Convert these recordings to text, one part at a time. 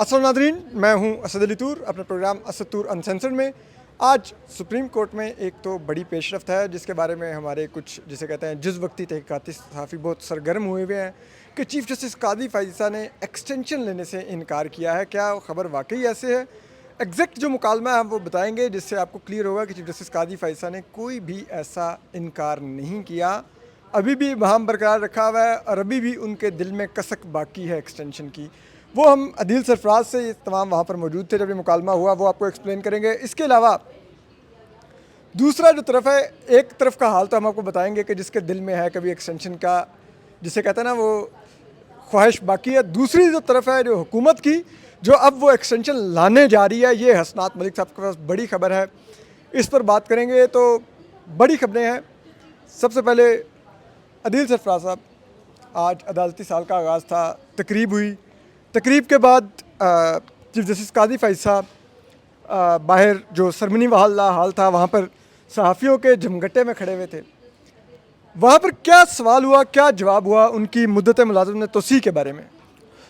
अस्सलाम नाज़रीन, मैं हूं असद अली तूर अपने प्रोग्राम असद तूर अनसेंसर्ड में। आज सुप्रीम कोर्ट में एक तो बड़ी पेशरफ्त है जिसके बारे में हमारे कुछ जिसे कहते हैं जुज़ वक्ती तहक़ीक़ाती सहाफ़ी बहुत सरगर्म हुए हुए हैं कि चीफ़ जस्टिस कादी फ़ायज़ ने एक्सटेंशन लेने से इनकार किया है। क्या ख़बर वाकई ऐसे है? एग्जैक्ट जो मुकालमा है वो बताएंगे जिससे आपको क्लियर होगा कि चीफ़ जस्टिस कादी फ़ायज़ ने कोई भी ऐसा इनकार नहीं किया, अभी भी वहाँ बरकरार रखा हुआ है और अभी भी उनके दिल में कसक बाकी है एक्सटेंशन की। वो हम अदील सरफराज से ये तमाम वहाँ पर मौजूद थे जब ये मुकालमा हुआ, वो आपको एक्सप्लेन करेंगे। इसके अलावा दूसरा जो तरफ है, एक तरफ का हाल तो हम आपको बताएंगे कि जिसके दिल में है कभी एक्सटेंशन का जिसे कहते हैं ना वो ख्वाहिश बाकी है। दूसरी जो तरफ है जो हुकूमत की, जो अब वो एक्सटेंशन लाने जा रही है, ये हसनात मलिक साहब के पास बड़ी खबर है, इस पर बात करेंगे। तो बड़ी खबरें हैं। सबसे पहले अदील सरफराज साहब, आज अदालती साल का आगाज़ था, तकरीब हुई, तकरीब के बाद चीफ जस्टिस कादी फ़ायज़ साहब बाहर जो सरमनी वाला हाल था वहाँ पर सहाफ़ियों के जमघटे में खड़े हुए थे। वहाँ पर क्या सवाल हुआ, क्या जवाब हुआ उनकी मुद्दत मुलाज़मत तोसी के बारे में?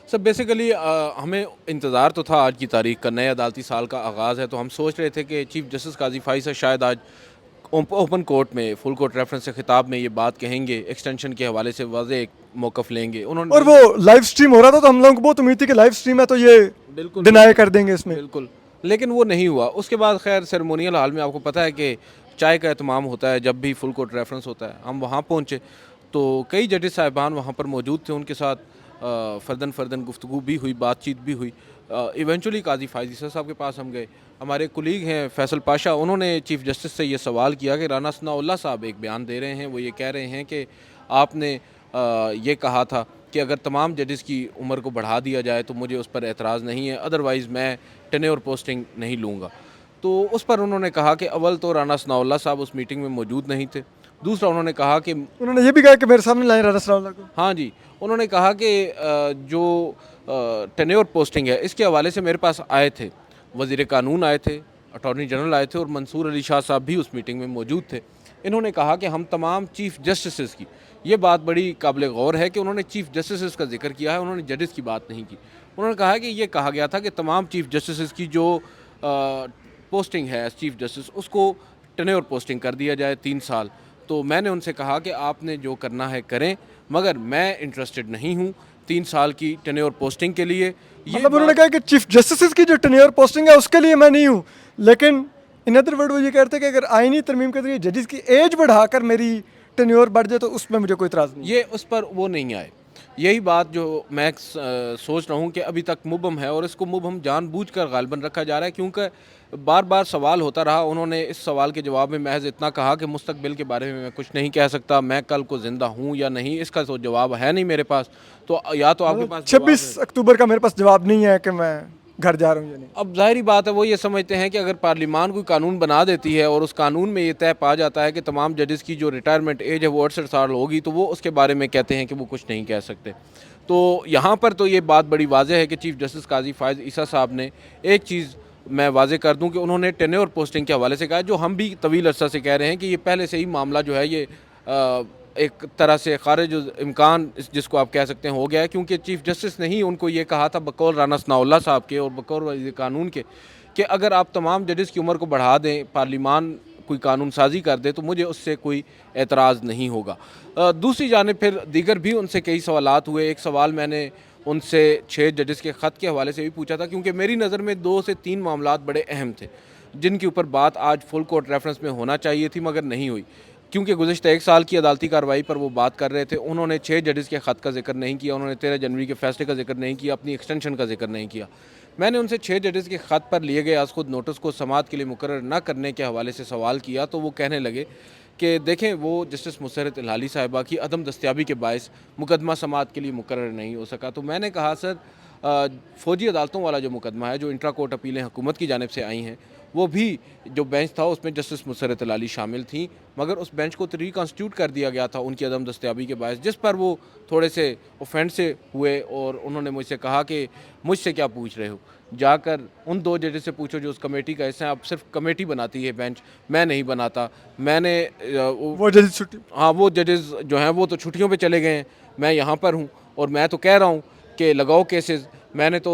सर बेसिकली हमें इंतज़ार तो था आज की तारीख का, नए अदालती साल का आगाज़ है, तो हम सोच रहे थे कि चीफ जस्टिस काज़ी फ़ायज़ साहब शायद आज ओपन कोर्ट में फुल कोर्ट रेफरेंस से खिताब में ये बात कहेंगे, एक्सटेंशन के हवाले से वाज़ेह एक मौक़िफ़ लेंगे उन्होंने। और वो लाइव स्ट्रीम हो रहा था तो हम लोगों को बहुत उम्मीद थी कि लाइव स्ट्रीम है तो ये बिल्कुल डिनाई कर देंगे इसमें। बिल्कुल, लेकिन वो नहीं हुआ। उसके बाद खैर सेरेमोनियल हाल में आपको पता है कि चाय का एहतमाम होता है जब भी फुल कोर्ट रेफरेंस होता है। हम वहाँ पहुँचे तो कई जजेस साहिबान वहाँ पर मौजूद थे, उनके साथ फ़र्दन गुफ्तगू भी हुई, बातचीत भी हुई। इवेंचुअली काज़ी फ़ायज़ साहब के पास हम गए। हमारे कुलीग हैं फैसल पाशा, उन्होंने चीफ़ जस्टिस से ये सवाल किया कि राना सनाउल्लाह साहब एक बयान दे रहे हैं, वो ये कह रहे हैं कि आपने ये कहा था कि अगर तमाम जजेस की उम्र को बढ़ा दिया जाए तो मुझे उस पर एतराज़ नहीं है, अदरवाइज़ मैं टेन्योर पोस्टिंग नहीं लूँगा। तो उस पर उन्होंने कहा कि अव्वल तो राना सनाउल्लाह साहब उस मीटिंग में मौजूद नहीं थे। दूसरा उन्होंने कहा कि उन्होंने ये भी कहा कि मेरे सामने लाएं राना सनाउल्लाह को। हाँ जी, उन्होंने कहा कि जो टेन्योर पोस्टिंग है इसके हवाले से मेरे पास आए थे, वज़ीर कानून आए थे, अटॉर्नी जनरल आए थे और मंसूर अली शाह साहब भी उस मीटिंग में मौजूद थे। इन्होंने कहा कि हम तमाम चीफ़ जस्टिस की, ये बात बड़ी काबिल गौर है कि उन्होंने चीफ़ जस्टिस का जिक्र किया है, उन्होंने जजेस की बात नहीं की। उन्होंने कहा कि ये कहा गया था कि तमाम चीफ़ जस्टिस की जो पोस्टिंग है एज़ चीफ़ जस्टिस उसको टेन्योर पोस्टिंग कर दिया जाए 3 साल। तो मैंने उनसे कहा कि आपने जो करना है करें, मगर मैं इंटरेस्टेड नहीं हूँ 3 साल की टेन्योर पोस्टिंग के लिए। ये मतलब उन्होंने कहा कि चीफ जस्टिस की जो टेन्योर पोस्टिंग है उसके लिए मैं नहीं हूँ, लेकिन इन अदर वर्ड वो ये कहते हैं कि अगर आईनी तरमीम के जरिए जजेस की एज बढ़ाकर मेरी टेन्योर बढ़ जाए तो उसमें मुझे कोई इतराज़ नहीं। ये उस पर वो नहीं आए। यही बात जो मैं सोच रहा हूँ कि अभी तक मुबहम है और इसको मुबहम जानबूझकर गालिबन रखा जा रहा है, क्योंकि बार बार सवाल होता रहा। उन्होंने इस सवाल के जवाब में महज इतना कहा कि मुस्तकबिल के बारे में मैं कुछ नहीं कह सकता, मैं कल को ज़िंदा हूँ या नहीं इसका तो जवाब है नहीं मेरे पास। तो या तो आपके पास 26 अक्टूबर का मेरे पास जवाब नहीं है कि मैं घर जा रहा हूँ या नहीं। अब ज़ाहिरी बात है वो ये समझते हैं कि अगर पार्लिमान कोई कानून बना देती है और उस कानून में ये तय पा जाता है कि तमाम जजेस की जो रिटायरमेंट एज है वो 68 साल होगी, तो वो उसके बारे में कहते हैं कि वो कुछ नहीं कह सकते। तो यहाँ पर तो ये बात बड़ी वाज़ेह है कि चीफ़ जस्टिस काज़ी फ़ायज़ ईसा साहब ने एक चीज़ मैं वाज़ेह कर दूँ कि उन्होंने टेन्योर पोस्टिंग के हवाले से कहा, जो हम भी तवील अरसा से कह रहे हैं कि ये पहले से ही मामला जो है ये एक तरह से खारिज इम्कान जिसको आप कह सकते हैं हो गया है, क्योंकि चीफ़ जस्टिस ने ही उनको ये कहा था बकौल राना सनाउल्लाह साहब के और बकौल वज़ीर कानून के कि अगर आप तमाम जजेस की उम्र को बढ़ा दें, पार्लिमान कोई कानून साजी कर दे तो मुझे उससे कोई एतराज़ नहीं होगा। दूसरी जानिब फिर दीगर भी उनसे कई सवालात हुए। एक सवाल मैंने उनसे 6 जजेस के ख़त के हवाले से भी पूछा था, क्योंकि मेरी नज़र में 2 से 3 मामलात बड़े अहम थे जिनके ऊपर बात आज फुल कोर्ट रेफरेंस में होना चाहिए थी मगर नहीं हुई, क्योंकि गुज़िश्ता 1 साल की अदालती कार्रवाई पर वो बात कर रहे थे। उन्होंने 6 जजेस के ख़त का जिक्र नहीं किया, उन्होंने 13 जनवरी के फैसले का जिक्र नहीं किया, अपनी एक्सटेंशन का जिक्र नहीं किया। मैंने उनसे 6 जजेस के ख़त पर लिए गए आज खुद नोटिस को समाअत के लिए मुकर्रर न करने के हवाले से सवाल किया, तो वो कहने लगे कि देखें वो जस्टिस मुसर्रत इल्हाली साहिबा की अदम दस्तियाबी के बायस मुकदमा समाअत के लिए मुकर्रर नहीं हो सका। तो मैंने कहा सर फ़ौजी अदालतों वाला जो मुकदमा है, जो इंट्रा कोर्ट अपीलें हुकूमत की जानिब से आई हैं, वो भी जो बेंच था उसमें जस्टिस मुसर्रत इल्हाली शामिल थी, मगर उस बेंच को तो रिकॉन्स्टिट्यूट कर दिया गया था उनकी अदम दस्तियाबी के बायस, जिस पर वो थोड़े से ऑफेंड से हुए और उन्होंने मुझसे कहा कि मुझसे क्या पूछ रहे हो, जाकर उन 2 जजेस से पूछो जो उस कमेटी का हिस्सा है। अब सिर्फ कमेटी बनाती है बेंच, मैं नहीं बनाता। मैंने वो जजेस छुट्टी। हाँ, वो जजेस जो हैं वो तो छुट्टियों पे चले गए हैं, मैं यहाँ पर हूँ और मैं तो कह रहा हूँ कि लगाओ केसेस। मैंने तो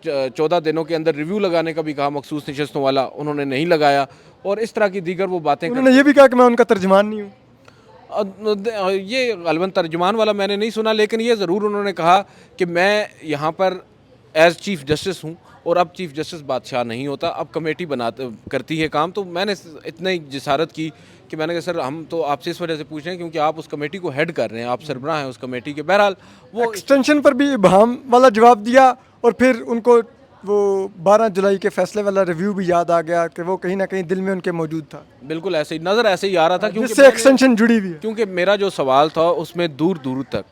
14 दिनों के अंदर रिव्यू लगाने का भी कहा मखसूस नशस्तों वाला, उन्होंने नहीं लगाया। और इस तरह की दीगर वो बातें उन्होंने ये भी कहा कि मैं उनका तर्जमान नहीं हूँ। ये गलबन तर्जुमान वाला मैंने नहीं सुना, लेकिन ये ज़रूर उन्होंने कहा कि मैं यहाँ पर एज़ चीफ़ जस्टिस हूँ और अब चीफ़ जस्टिस बादशाह नहीं होता, अब कमेटी करती है काम। तो मैंने इतनी जिसारत की कि मैंने कहा सर हम तो आपसे इस वजह से पूछ रहे हैं क्योंकि आप उस कमेटी को हेड कर रहे हैं, आप सरबराह हैं उस कमेटी के। बहरहाल वो एक्सटेंशन पर भी इबहम वाला जवाब दिया और फिर उनको वो 12 जुलाई के फैसले वाला रिव्यू भी याद आ गया कि वो कहीं ना कहीं दिल में उनके मौजूद था, बिल्कुल ऐसे ही नज़र ऐसे ही आ रहा था जिससे एक्सटेंशन जुड़ी हुई है। क्योंकि मेरा जो सवाल था उसमें दूर दूर तक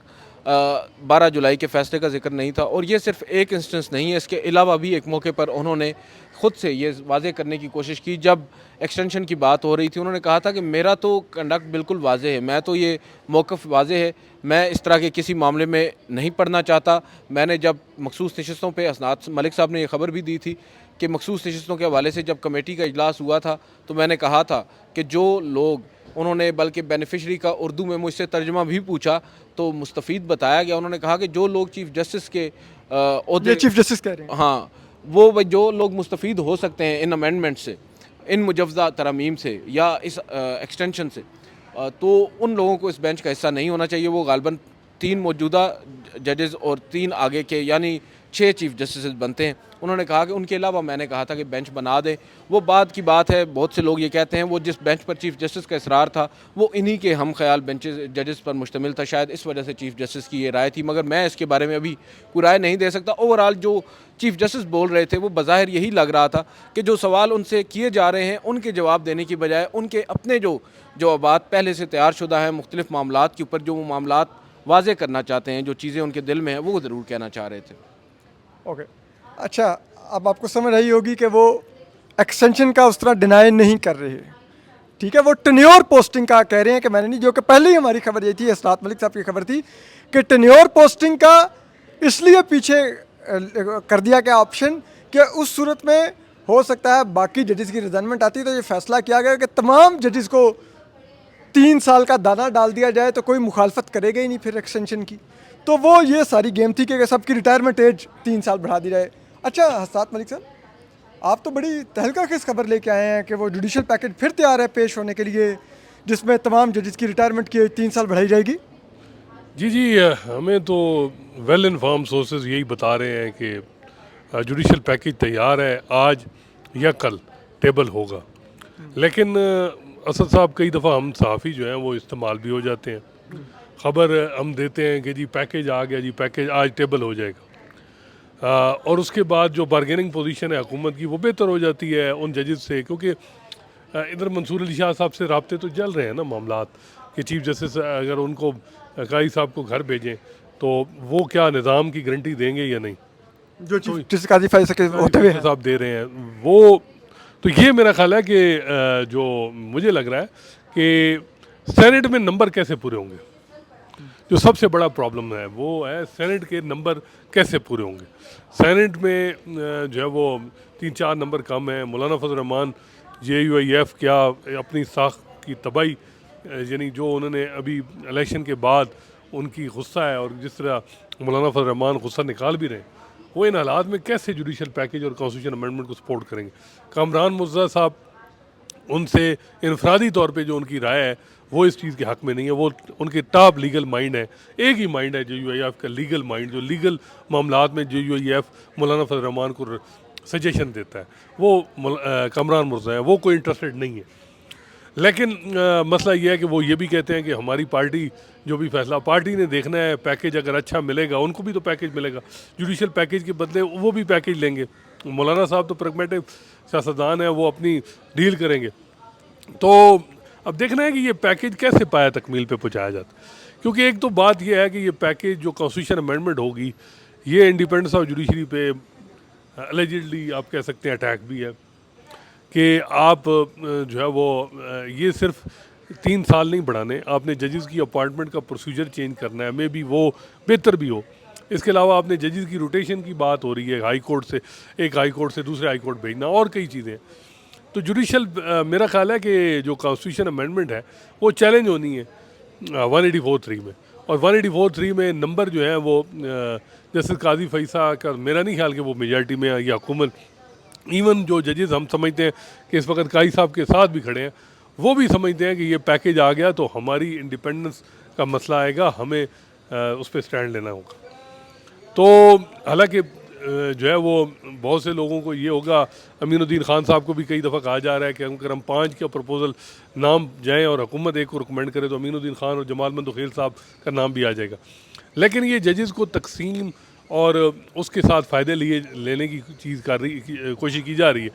12 जुलाई के फैसले का जिक्र नहीं था। और ये सिर्फ एक इंस्टेंस नहीं है, इसके अलावा भी एक मौके पर उन्होंने ख़ुद से ये वाजे करने की कोशिश की। जब एक्सटेंशन की बात हो रही थी उन्होंने कहा था कि मेरा तो कंडक्ट बिल्कुल वाजे है, मैं तो ये मौक़िफ़ वाजे है, मैं इस तरह के किसी मामले में नहीं पढ़ना चाहता। मैंने जब मखसूस नशस्तों पे असनाद मलिक साहब ने ये खबर भी दी थी कि मखसूस नशस्तों के हवाले से जब कमेटी का इजलास हुआ था तो मैंने कहा था कि जो लोग उन्होंने बल्कि बेनिफिशरी का उर्दू में मुझसे तर्जुमा भी पूछा तो मुस्तफ़ीद बताया गया। उन्होंने कहा कि जो लोग चीफ़ जस्टिस के ये चीफ जस्टिस कह रहे हैं। हाँ, वो जो लोग मुस्तफ़ीद हो सकते हैं इन अमेंडमेंट से, इन मुजवज़ा तरमीम से या इस एक्सटेंशन से, तो उन लोगों को इस बेंच का हिस्सा नहीं होना चाहिए। वो गालबन 3 मौजूदा जजेस और 3 आगे के यानी 6 चीफ़ जस्टिस बनते हैं। उन्होंने कहा कि उनके अलावा मैंने कहा था कि बेंच बना दें। वो बाद की बात है, बहुत से लोग ये कहते हैं वो जिस बेंच पर चीफ़ जस्टिस का इसरार था वो इन्हीं के हम ख्याल बेंचेस जजेस पर मुश्तमिल था, शायद इस वजह से चीफ़ जस्टिस की ये राय थी, मगर मैं इसके बारे में अभी कोई राय नहीं दे सकता। ओवरऑल जो चीफ़ जस्टिस बोल रहे थे वो बज़ाहिर यही लग रहा था कि जो सवाल उनसे किए जा रहे हैं उनके जवाब देने की बजाय उनके अपने जो जवाबात पहले से तैयार शुदा हैं मुख्तलिफ़ मामलात के ऊपर, जो वो मामलात वाज़े करना चाहते हैं, जो चीज़ें उनके दिल में हैं, वो ज़रूर कहना चाह रहे थे। ओके, अच्छा, अब आपको समझ आई होगी कि वो एक्सटेंशन का उस तरह डिनाई नहीं कर रहे हैं, ठीक है। वो टेन्योर पोस्टिंग का कह रहे हैं कि मैंने नहीं, जो कि पहले ही हमारी खबर ये थी, असनाद मलिक साहब की खबर थी कि टेन्योर पोस्टिंग का इसलिए पीछे कर दिया गया ऑप्शन कि उस सूरत में हो सकता है बाकी जजेस की रिजाइनमेंट आती है, तो ये फैसला किया गया कि तमाम जजेस को 3 साल का दाना डाल दिया जाए तो कोई मुखालफत करेगा ही नहीं फिर एक्सटेंशन की। तो वो ये सारी गेम थी कि सबकी रिटायरमेंट एज 3 साल बढ़ा दी जाए। अच्छा हसात मलिक साहब, आप तो बड़ी तहलका खेज़ खबर लेके आए हैं कि वो जुडिशल पैकेज फिर तैयार है पेश होने के लिए, जिसमें तमाम जजेस की रिटायरमेंट की एज 3 साल बढ़ाई जाएगी। जी, हमें तो वेल इन्फॉर्म सोर्सेज यही बता रहे हैं कि जुडिशल पैकेज तैयार है, आज या कल टेबल होगा। लेकिन असद साहब, कई दफ़ा हम सहाफ़ी जो हैं वो इस्तेमाल भी हो जाते हैं। ख़बर हम देते हैं कि जी पैकेज आ गया, जी पैकेज आज टेबल हो जाएगा, और उसके बाद जो बारगेनिंग पोजीशन है हुकूमत की वो बेहतर हो जाती है उन जजेस से, क्योंकि इधर मंसूर अली शाह साहब से राब्ते तो चल रहे हैं ना मामलात कि चीफ जस्टिस अगर उनको काई साहब को घर भेजें तो वो क्या निज़ाम की गारंटी देंगे या नहीं, जो चीफ काजी फैसले होते हुए साहब दे रहे हैं वो। तो ये मेरा ख्याल है कि जो मुझे लग रहा है कि सेनेट में नंबर कैसे पूरे होंगे, जो सबसे बड़ा प्रॉब्लम है वो है सेनेट के नंबर कैसे पूरे होंगे। सेनेट में जो है वो 3-4 नंबर कम है। मौलाना फजल रहमान JUIF क्या अपनी साख की तबाही, यानी जो उन्होंने अभी इलेक्शन के बाद उनकी गुस्सा है और जिस तरह मौलाना फजल रहमान गुस्सा निकाल भी रहे हैं, वो इन हालात में कैसे जुडिशल पैकेज और कॉन्स्टिट्यूशन अमेंडमेंट को सपोर्ट करेंगे। कामरान मुर्तज़ा साहब, उनसे इनफरादी तौर पे जो उनकी राय है वो इस चीज़ के हक़ में नहीं है। वो उनके टॉप लीगल माइंड है, एक ही माइंड है JUIF का लीगल माइंड, जो लीगल मामलात में JUIF मौलाना फजल रहमान को सजेशन देता है, वो कामरान मुर्तज़ा है, वो कोई इंटरेस्टेड नहीं है। लेकिन मसला ये है कि वो ये भी कहते हैं कि हमारी पार्टी जो भी फैसला पार्टी ने देखना है, पैकेज अगर अच्छा मिलेगा उनको भी तो पैकेज मिलेगा, जुडिशल पैकेज के बदले वो भी पैकेज लेंगे। मौलाना साहब तो प्रैग्मेटिक सियासतदान है, वो अपनी डील करेंगे। तो अब देखना है कि ये पैकेज कैसे पाया तकमील पे पहुँचाया जाता, क्योंकि एक तो बात ये है कि ये पैकेज जो कॉन्स्टिट्यूशन अमेंडमेंट होगी ये इंडिपेंडेंस ऑफ जुडिशरी पे एलिजिडली आप कह सकते हैं अटैक भी है कि आप जो है वो ये सिर्फ 3 साल नहीं बढ़ाने, आपने जजेस की अपॉइंटमेंट का प्रोसीजर चेंज करना है, मे बी वो बेहतर भी हो। इसके अलावा आपने जजेस की रोटेशन की बात हो रही है, हाई कोर्ट से एक हाई कोर्ट से दूसरे हाई कोर्ट भेजना और कई चीज़ें। तो जुडिशल मेरा ख्याल है कि जो कॉन्स्टिट्यूशन अमेंडमेंट है वो चैलेंज होनी है 184(3) में, और 184(3) में नंबर जो है वो जस्टिस काजी फैसा का मेरा नहीं ख्याल कि वो मेजॉरिटी में है या हुकूमत, इवन जो जजेस हम समझते हैं कि इस वक्त काजी साहब के साथ भी खड़े हैं, वो भी समझते हैं कि ये पैकेज आ गया तो हमारी इंडिपेंडेंस का मसला आएगा, हमें उस पर स्टैंड लेना होगा। तो हालांकि जो है वो बहुत से लोगों को ये होगा, अमीनुद्दीन खान साहब को भी कई दफ़ा कहा जा रहा है कि अगर हम 5 का प्रपोज़ल नाम जाएँ और हुकूमत एक को रिकमेंड करे तो अमीनुद्दीन खान और जमाल मंदोखेल साहब का नाम भी आ जाएगा। लेकिन ये जजेस को तकसीम और उसके साथ फ़ायदे लेने की कोशिश की जा रही है।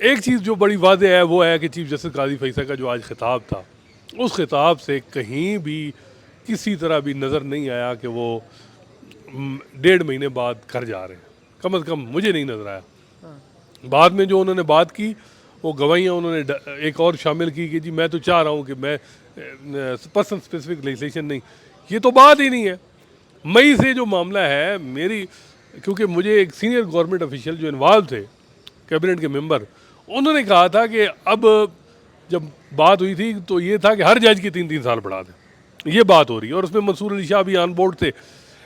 एक चीज़ जो बड़ी वाज़ेह है वो है कि चीफ जस्टिस काजी फैसा का जो आज खिताब था, उस खिताब से कहीं भी किसी तरह भी नज़र नहीं आया कि वो 1.5 महीने बाद घर जा रहे हैं, कम से कम मुझे नहीं नज़र आया। बाद में जो उन्होंने बात की वो गवाहियाँ उन्होंने एक और शामिल की कि जी मैं तो चाह रहा हूँ कि मैं पर्सन स्पेसिफिक लेजिस्लेशन नहीं, ये तो बात ही नहीं है। मई से जो मामला है क्योंकि मुझे एक सीनियर गवर्नमेंट ऑफिशियल जो इन्वॉल्व थे, कैबिनेट के मेंबर, उन्होंने कहा था कि अब जब बात हुई थी तो ये था कि हर जज की 3-3 साल बढ़ा दें, ये बात हो रही है। और उसमें मंसूर अली शाह भी ऑन बोर्ड थे,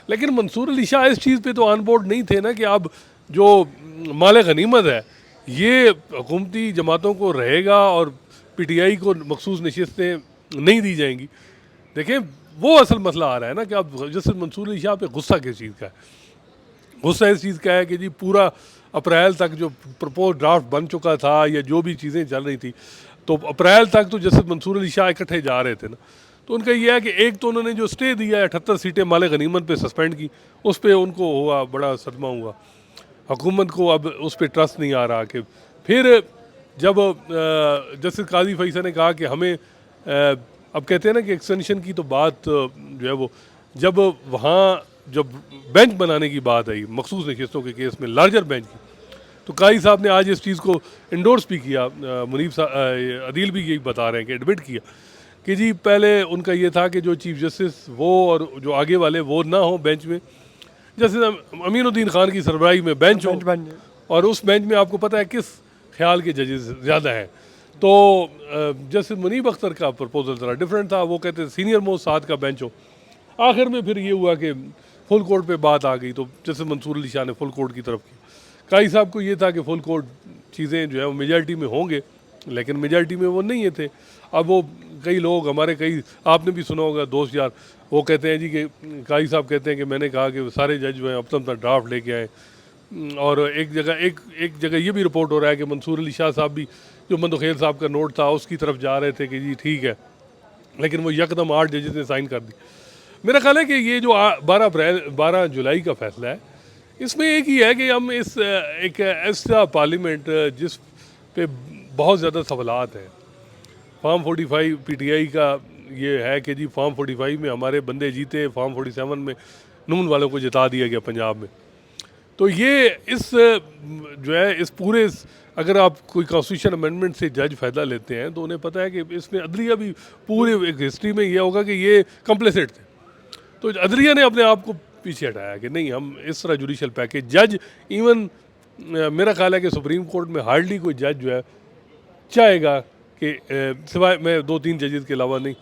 लेकिन मंसूर अली शाह इस चीज़ पे तो ऑन बोर्ड नहीं थे ना कि अब जो माल गनीमत है ये हुकूमती जमातों को रहेगा और PTI को मखसूस नशिस्तें नहीं दी जाएंगी। देखें वो असल मसला आ रहा है ना कि अब जैसे मंसूर अली शाह पे गुस्सा किस चीज़ का है, गुस्सा इस चीज़ का है कि जी पूरा अप्रैल तक जो प्रपोज ड्राफ्ट बन चुका था या जो भी चीज़ें चल रही थी, तो अप्रैल तक तो जैसे मंसूर अली शाह इकट्ठे जा रहे थे ना, तो उनका यह है कि एक तो उन्होंने जो स्टे दिया 78 सीटें माल गनीमत पे सस्पेंड की, उस पर उनको हुआ बड़ा सदमा हुआ, हुकूमत को अब उस पर ट्रस्ट नहीं आ रहा। कि फिर जब जस्टिस काजी फैसा ने कहा कि हमें अब कहते हैं ना कि एक्सटेंशन की तो बात जो है वो जब वहाँ जब बेंच बनाने की बात आई मखसूस नशिस्तों के केस में लार्जर बेंच की, तो काजी साहब ने आज इस चीज़ को इंडोर्स भी किया, मुनीब अदील भी यही बता रहे हैं कि एडमिट किया कि जी पहले उनका ये था कि जो चीफ जस्टिस वो और जो आगे वाले वो ना हो बेंच में, जस्टिस अमीनुद्दीन खान की सरबराही में बेंच हो, और उस बेंच में आपको पता है किस ख्याल के जजेस ज़्यादा हैं। तो जस्टिस मुनीब अख्तर का प्रपोजल ज़रा डिफरेंट था, वो कहते सीनियर मोस्ट 7 का बेंच हो। आखिर में फिर ये हुआ कि फुल कोर्ट पे बात आ गई, तो जैसे मंसूर अली शाह ने फुल कोर्ट की तरफ की। काजी साहब को ये था कि फुल कोर्ट चीज़ें जो है वो मेजॉरिटी में होंगे, लेकिन मेजॉरिटी में वो नहीं है थे। अब वो कई लोग हमारे आपने भी सुना होगा दोस्त यार, वो कहते हैं जी कि काजी साहब कहते हैं कि मैंने कहा कि सारे जज जो हैं अपना ड्राफ्ट लेके आए, और एक जगह ये भी रिपोर्ट हो रहा है कि मंसूर अली शाह साहब भी जो मंदोखेल साहब का नोट था उसकी तरफ जा रहे थे कि जी ठीक है, लेकिन वो यकदम 8 जजेस ने साइन कर दी। मेरा ख्याल है कि ये जो 12 जुलाई का फैसला है, इसमें एक ही है कि हम एक ऐसा पार्लियामेंट जिस पे बहुत ज़्यादा सवालात हैं, फॉर्म 45 PTI का ये है कि जी फॉर्म 45 में हमारे बंदे जीते, फॉर्म 47 में नून वालों को जिता दिया गया पंजाब में। तो ये जो है इस पूरे अगर आप कोई कॉन्स्टिट्यूशन अमेंडमेंट से जज फ़ायदा लेते हैं तो उन्हें पता है कि इसमें अदलिया भी पूरे एक हिस्ट्री में यह होगा कि ये कम्प्लेसेंट थे, तो अदलिया ने अपने आप को पीछे हटाया कि नहीं हम इस तरह जुडिशल पैकेज जज इवन मेरा ख्याल है कि सुप्रीम कोर्ट में हार्डली कोई जज जो है चाहेगा कि सिवाय मैं 2-3 जजेस के अलावा नहीं,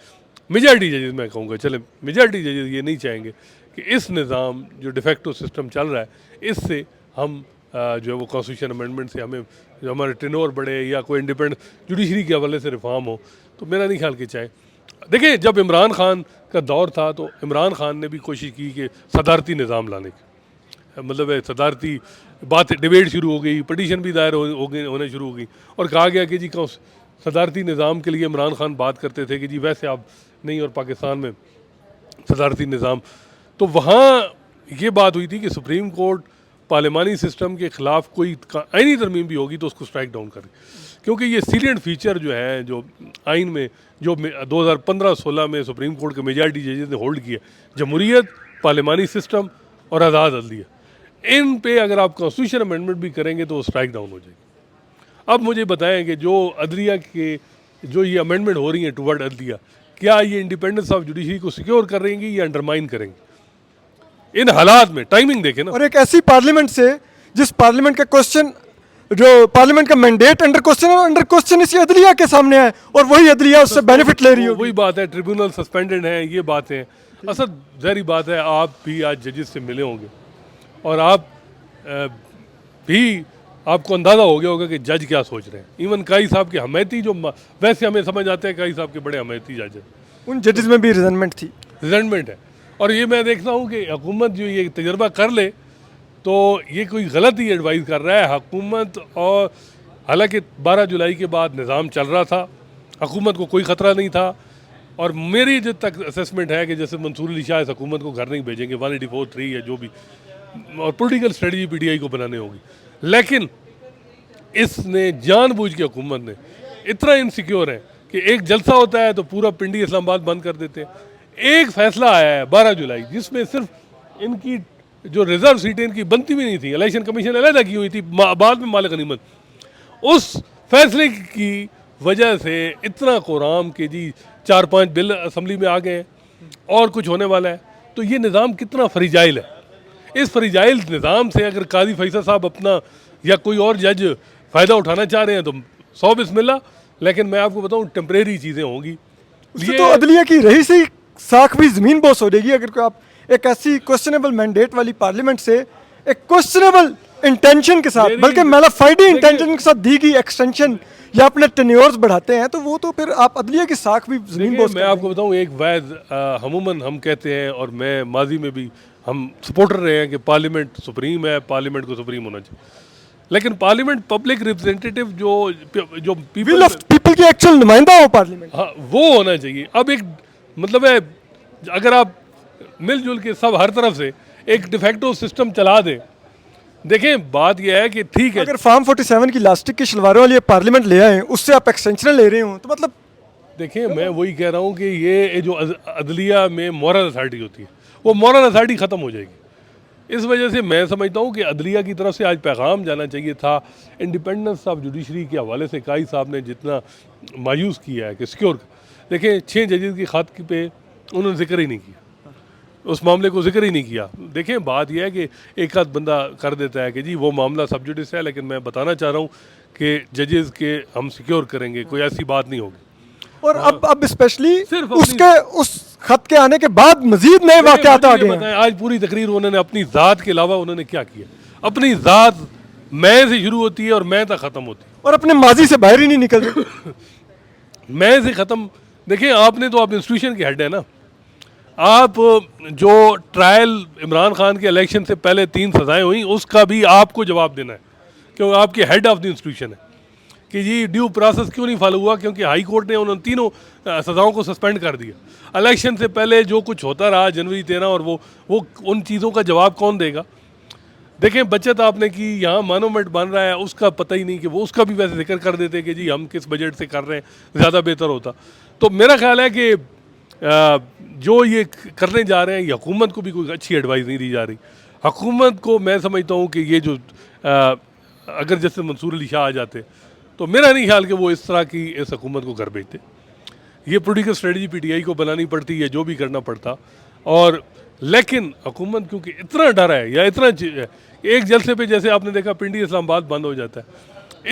मेजॉरिटी जजेस मैं कहूँगा, चले मेजॉरिटी जजेस ये नहीं चाहेंगे कि इस निज़ाम जो डिफेक्टो सिस्टम चल रहा है इससे हम जो है वो कॉन्स्टिट्यूशन अमेंडमेंट से हमें जो हमारे टेनोर बढ़े या कोई इंडिपेंडेंट जुडिशरी के हवाले से रिफॉर्म हो, तो मेरा नहीं ख्याल कि चाहे। देखिए जब इमरान खान का दौर था तो इमरान खान ने भी कोशिश की कि सदारती निज़ाम लाने की, मतलब सदारती बात डिबेट शुरू हो गई, पटिशन भी दायर होने शुरू हो गई, और कहा गया कि जी सदारती निज़ाम के लिए इमरान खान बात करते थे कि जी वैसे आप नहीं, और पाकिस्तान में सदारती निज़ाम, तो वहाँ ये बात हुई थी कि सुप्रीम कोर्ट पार्लिमानी सिस्टम के ख़िलाफ़ कोई आइनी तरमीम भी होगी तो उसको स्ट्राइक डाउन करे, क्योंकि ये सीलियंट फीचर जो है जो आइन में जो 2015-16 में सुप्रीम कोर्ट के मेजॉरिटी जजेस ने होल्ड किया, जमहूरियत, पार्लिमानी सिस्टम और आज़ाद अदलिया, इन पे अगर आप कॉन्स्टिट्यूशन अमेंडमेंट भी करेंगे तो स्ट्राइक डाउन हो जाएगी। अब मुझे बताएं कि जो अदलिया के जो ये अमेंडमेंट हो रही है टुवर्ड अदलिया, क्या ये इंडिपेंडेंस ऑफ जुडिशरी को सिक्योर करेंगी या अंडरमाइन करेंगी? इन हालात में टाइमिंग देखें ना, और एक ऐसी पार्लियामेंट से जिस पार्लियामेंट का क्वेश्चन जो पार्लियामेंट का मैंडेट अंडर क्वेश्चन है, अंडर क्वेश्चन इसी अदलिया के सामने है और वही अदलिया उससे बेनिफिट ले रही है। वही बात है, ट्रिब्यूनल सस्पेंडेड हैं, ये बातें हैं। असद ज़ाहिर बात है, आप भी आज जजेस से मिले होंगे और आप भी आपको अंदाज़ा हो गया होगा कि जज क्या सोच रहे हैं। इवन काई साहब के हमायती जो वैसे हमें समझ आते हैं, काई साहब के बड़े हमायती जज हैं, उन जजेस में भी रिजनमेंट थी। रिजेंटमेंट है। और ये मैं देखता हूँ कि हुकूमत जो ये तजर्बा कर ले तो ये कोई गलत ही एडवाइस कर रहा है हुकूमत। और हालांकि 12 जुलाई के बाद निज़ाम चल रहा था, हुकूमत को कोई ख़तरा नहीं था। और मेरी जब तक असेसमेंट है कि जैसे मंसूर अली शाह इस हुकूमत को घर नहीं भेजेंगे, 184(3) या जो भी, और पॉलिटिकल स्ट्रेटजी पीटीआई को बनाने होगी। लेकिन इसने जानबूझ के हुकूमत ने इतना इनसिक्योर है कि एक जलसा होता है तो पूरा पिंडी इस्लामाबाद बंद कर देते हैं। एक फैसला आया है 12 जुलाई जिसमें सिर्फ इनकी जो रिजर्व सीटें इनकी बनती भी नहीं थी, इलेक्शन कमीशन अलग की हुई थी, बाद में मालिक गनीमत, उस फैसले की वजह से इतना कोराम के जी 4-5 बिल असम्बली में आ गए हैं और कुछ होने वाला है। तो ये निज़ाम कितना फ्रीजाइल है। इस फ्रीजाइल निज़ाम से अगर काजी फैसल साहब अपना या कोई और जज फ़ायदा उठाना चाह रहे हैं तो 100 बिस्मिल्लाह, लेकिन मैं आपको बताऊं टेम्परेरी चीज़ें होंगी। उससे तो अदलिया की रही सी साख भी ज़मीन बोस हो जाएगी अगर कोई आप एक ऐसी क्वेश्चनेबल मैंडेट वाली पार्लियामेंट से एक क्वेश्चनेबल इंटेंशन के साथ, बल्कि मैलाफाइडी इंटेंशन के साथ दी गई एक्सटेंशन या अपने टेन्योर्स बढ़ाते हैं, तो वो तो फिर आप अदलिया की साख भी ज़मीन बोस। मैं आपको बताऊं एक वैद अमूमन हम कहते हैं और मैं माजी में भी हम सपोर्टर रहे हैं कि पार्लियामेंट सुप्रीम है, पार्लियामेंट को सुप्रीम होना चाहिए। लेकिन पार्लियामेंट पब्लिक रिप्रेजेंटेटिव जो विल ऑफ पीपल की एक्चुअल नुमाइंदा हो पार्लियामेंट, हाँ वो होना चाहिए। अब एक मतलब है अगर आप मिलजुल के सब हर तरफ से एक डिफेक्टो सिस्टम चला दें, देखें बात यह है कि ठीक है अगर फार्म 47 की लास्टिक की शलवारों वाली पार्लियामेंट ले आए उससे आप एक्सटेंशन ले रहे हो तो मतलब देखिए मैं वही कह रहा हूँ कि ये जो अदलिया में मॉरल अथॉरिटी होती है वो मॉरल अथॉरिटी ख़त्म हो जाएगी। इस वजह से मैं समझता हूँ कि अदलिया की तरफ से आज पैगाम जाना चाहिए था इंडिपेंडेंस ऑफ जुडिशरी के हवाले से। काई साहब ने जितना मायूस किया है कि सिक्योर, देखें 6 जजेस की खात पे उन्होंने जिक्र ही नहीं किया, उस मामले को जिक्र ही नहीं किया। देखें बात यह है कि एक आध बंदा कर देता है कि जी वो मामला सब जुडिस है, लेकिन मैं बताना चाह रहा हूँ कि जजेस के हम सिक्योर करेंगे, कोई ऐसी बात नहीं होगी। और अब स्पेशली सिर्फ उसके उस खत के आने के बाद मजीद नए वाक़यात आ गए हैं। आज पूरी तकरीर उन्होंने अपनी ज़ात के अलावा उन्होंने क्या किया, अपनी ज़ात मैं से शुरू होती है और मैं तक ख़त्म होती है और अपने माजी से बाहर ही नहीं निकल रहे। मैं से ख़त्म। देखिए आपने तो आप इंस्टीट्यूशन के हेड है ना, आप जो ट्रायल इमरान खान के इलेक्शन से पहले 3 सज़ाएं हुई उसका भी आपको जवाब देना है, क्योंकि आपके हेड ऑफ द इंस्टीट्यूशन है कि जी ड्यू प्रोसेस क्यों नहीं फॉलो हुआ, क्योंकि हाई कोर्ट ने उन तीनों सज़ाओं को सस्पेंड कर दिया। इलेक्शन से पहले जो कुछ होता रहा जनवरी 13 और वो उन चीज़ों का जवाब कौन देगा। देखें बचत आपने की, यहाँ मोनूमेंट बन रहा है, उसका पता ही नहीं कि वो उसका भी वैसे जिक्र कर देते कि जी हम किस बजट से कर रहे हैं, ज़्यादा बेहतर होता। तो मेरा ख्याल है कि जो ये करने जा रहे हैं ये हुकूमत को भी कोई अच्छी एडवाइस नहीं दी जा रही। हुकूमत को मैं समझता हूँ कि ये जो अगर जैसे मंसूर अली शाह आ जाते तो मेरा नहीं ख्याल कि वो इस तरह की इस हुकूमत को घर भेजते। ये पॉलिटिकल स्ट्रेटजी पीटीआई को बनानी पड़ती है, जो भी करना पड़ता। और लेकिन हुकूमत क्योंकि इतना डर है या इतना एक जलसे पे जैसे आपने देखा पिंडी इस्लामाबाद बंद हो जाता है,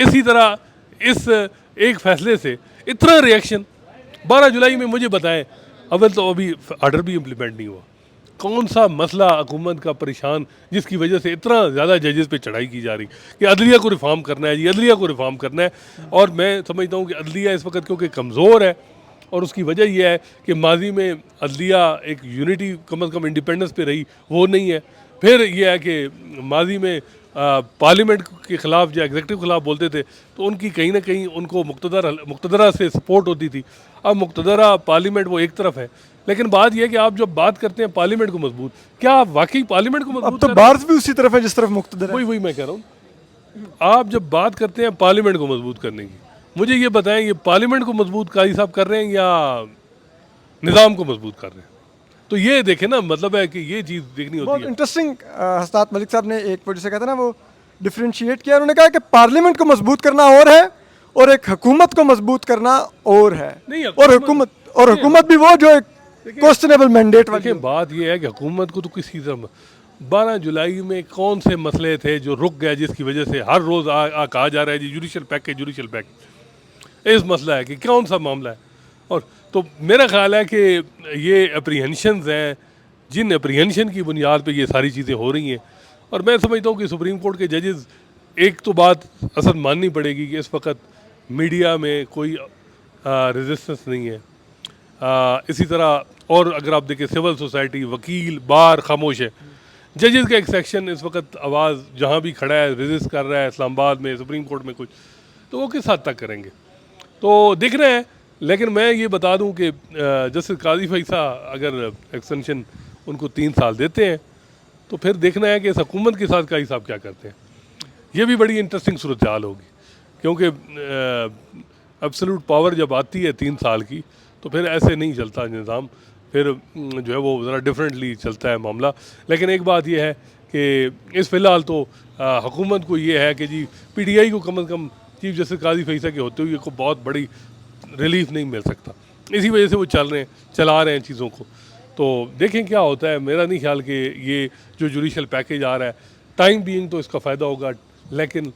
इसी तरह इस एक फैसले से इतना रिएक्शन 12 जुलाई में मुझे बताएं, अव्वल तो अभी आर्डर भी इम्प्लीमेंट नहीं हुआ। कौन सा मसला हुकूमत का परेशान जिसकी वजह से इतना ज़्यादा जजेस पे चढ़ाई की जा रही कि अदलिया को रिफॉर्म करना है जी, अदलिया को रिफॉर्म करना है। और मैं समझता हूँ कि अदलिया इस वक्त क्योंकि कमज़ोर है और उसकी वजह यह है कि माजी में अदलिया एक यूनिटी कम अज़ कम इंडिपेंडेंस पे रही, वो नहीं है। फिर यह है कि माजी में पार्लियामेंट के ख़िलाफ़ या एग्जीक्यूटिव के ख़िलाफ़ बोलते थे तो उनकी कहीं ना कहीं उनको मुक़्तदरा से सपोर्ट होती थी। अब मुक़्तदरा पार्लियामेंट वो एक तरफ है, लेकिन बात यह है कि आप जब बात करते हैं पार्लियामेंट को मजबूत, क्या आप वाकई पार्लियामेंट को मजबूत अब तो बार्स भी उसी तरफ है जिस तरफ मुक़्तदर है। वही मैं कह रहा हूँ। आप जब बात करते हैं पार्लियामेंट को मजबूत करने की, मुझे ये बताएं ये पार्लियामेंट को मजबूत काजी साहब कर रहे हैं या निज़ाम को मजबूत कर रहे हैं? तो ये देखें ना, मतलब है कि ये चीज़ देखनी होती बहुत है। इंटरेस्टिंग हसनात मलिक साहब ने एक वजह से कहते हैं ना वो डिफ्रेंशिएट किया। उन्होंने कहा कि पार्लियामेंट को मजबूत करना और है और एक हुकूमत को मजबूत करना और है। नहीं, और हुकूमत भी वो जो एक क्वेश्चनेबल मैंडेट वाली। देखिए बात यह है कि हुकूमत को तो किसी तरह 12 जुलाई में कौन से मसले थे जो रुक गए जिसकी वजह से हर रोज़ कहा जा रहा है जी जुडिशल पैकेज जुडिशल पैकेज। इस मसला है कि कौन सा मामला है। और तो मेरा ख्याल है कि ये अप्रीहेंशंस हैं, जिन अप्रीहेंशन की बुनियाद पे ये सारी चीज़ें हो रही हैं। और मैं समझता हूँ कि सुप्रीम कोर्ट के जजेस, एक तो बात असल माननी पड़ेगी कि इस वक्त मीडिया में कोई रेजिस्टेंस नहीं है। इसी तरह और अगर आप देखें सिविल सोसाइटी, वकील, बार खामोश है। जजेस का एक सेक्शन इस वक्त आवाज़ जहाँ भी खड़ा है रेजिस्ट कर रहा है, इस्लामाबाद में, सुप्रीम कोर्ट में कुछ, तो वो किस हद तक करेंगे तो देख रहे हैं। लेकिन मैं ये बता दूं कि जस्टिस काजी फैसा अगर एक्सटेंशन उनको 3 साल देते हैं तो फिर देखना है कि इस हुकूमत के साथ काजी साहब क्या करते हैं। ये भी बड़ी इंटरेस्टिंग सूरत हाल होगी, क्योंकि एब्सोल्यूट पावर जब आती है 3 साल की तो फिर ऐसे नहीं चलता निज़ाम, फिर जो है वो ज़रा डिफरेंटली चलता है मामला। लेकिन एक बात यह है कि इस फ़िलहाल तो हुकूमत को ये है कि जी PTI को कम से कम चीफ जस्टिस काजी फैसा के होते हुए को बहुत बड़ी रिलीफ नहीं मिल सकता, इसी वजह से वो चला रहे हैं चीज़ों को। तो देखें क्या होता है। मेरा नहीं ख्याल कि ये जो जुडिशल पैकेज आ रहा है टाइम बीइंग तो इसका फ़ायदा होगा, लेकिन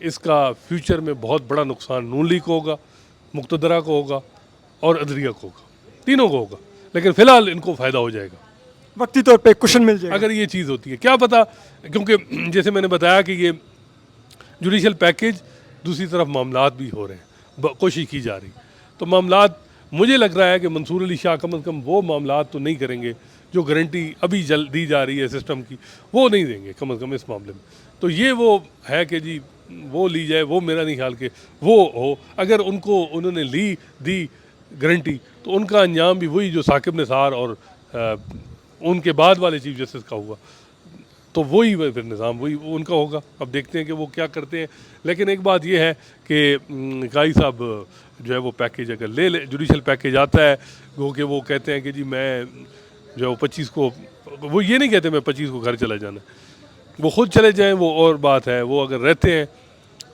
इसका फ्यूचर में बहुत बड़ा नुकसान नून लीग को होगा, मुक्तदरा को होगा और अदलिया को होगा, तीनों को होगा। लेकिन फ़िलहाल इनको फ़ायदा हो जाएगा, वक्ती तौर पे कुशन मिल जाएगा अगर ये चीज़ होती है। क्या पता, क्योंकि जैसे मैंने बताया कि ये जुडिशल पैकेज, दूसरी तरफ मामलात भी हो रहे हैं, कोशिश की जा रही। तो मामलात मुझे लग रहा है कि मंसूर अली शाह कम से कम वो मामलात तो नहीं करेंगे जो गारंटी अभी दी जा रही है सिस्टम की, वो नहीं देंगे कम से कम इस मामले में। तो ये वो है कि जी वो ली जाए, वो मेरा नहीं ख्याल कि वो हो। अगर उन्होंने दी गारंटी तो उनका अंजाम भी वही जो साकिब निसार और उनके बाद वाले चीफ जस्टिस का हुआ, तो वही फिर निज़ाम वही उनका होगा। अब देखते हैं कि वो क्या करते हैं। लेकिन एक बात ये है कि काई साहब जो है वो पैकेज अगर ले जुडिशल पैकेज आता है, वो कहते हैं कि जी मैं जो है वो 25 को, वो ये नहीं कहते मैं 25 को घर चला जाना, वो ख़ुद चले जाएं वो और बात है। वो अगर रहते हैं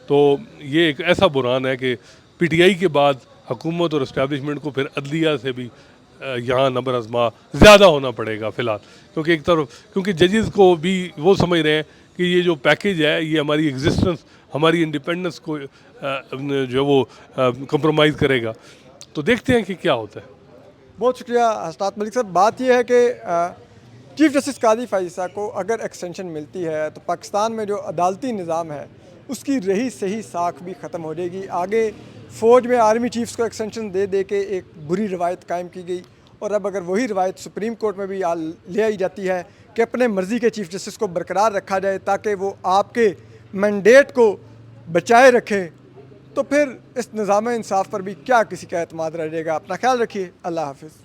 तो ये एक ऐसा बुरान है कि PTI के बाद हुकूमत और इस्टेब्लिशमेंट को फिर अदलिया से भी यहाँ नंबर आजमा ज़्यादा होना पड़ेगा फ़िलहाल, क्योंकि एक तरफ क्योंकि जजेस को भी वो समझ रहे हैं कि ये जो पैकेज है ये हमारी एग्जिस्टेंस, हमारी इंडिपेंडेंस को जो है वो कंप्रोमाइज़ करेगा। तो देखते हैं कि क्या होता है। बहुत शुक्रिया हसनात मलिक साहब। बात यह है कि चीफ जस्टिस काजी फैसा को अगर एक्सटेंशन मिलती है तो पाकिस्तान में जो अदालती निज़ाम है उसकी रही सही साख भी ख़त्म हो जाएगी। आगे फ़ौज में आर्मी चीफ्स को एक्सटेंशन दे के एक बुरी रवायत कायम की गई, और अब अगर वही रवायत सुप्रीम कोर्ट में भी ले आई जाती है कि अपने मर्ज़ी के चीफ जस्टिस को बरकरार रखा जाए ताकि वो आपके मैंडेट को बचाए रखें, तो फिर इस निज़ाम इंसाफ पर भी क्या किसी का एतमाद रह जाएगा। अपना ख्याल रखिए। अल्लाह हाफिज़।